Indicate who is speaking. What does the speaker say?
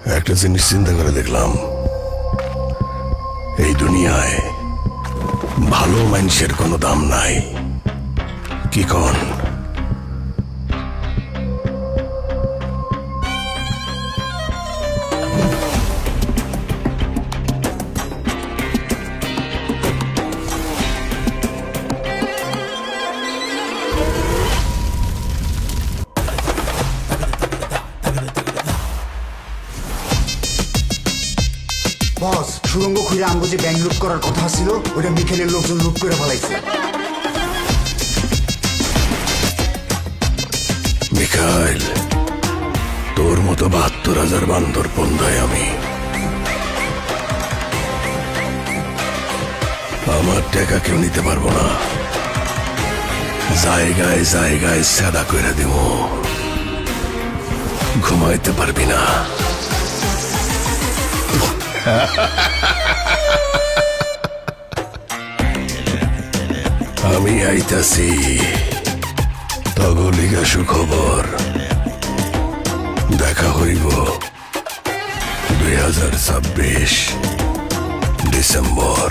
Speaker 1: একটা জিনিস চিন্তা করে দেখলাম, এই দুনিয়ায় ভালো মানুষের কোনো দাম নাই। কি কন?
Speaker 2: বস, সুরঙ্গ খুঁড়ে আমগো যে ব্যাংক লুট করার কথা ছিল ওইটা মিখেলের লোকজন লুট করে ফেলাইছে।
Speaker 1: মিখাইল, তোর মতো ৭২,০০০ বান্দর পন্দায় আমি। আমার টাকা কেউ নিতে পারবো না। জায়গায় জায়গায় সাদা করে দিব, ঘুমাইতে পারবি না। আমি আইতাছি তগলিগা সুখবর। দেখা হইব ২০২৬ ডিসেম্বর।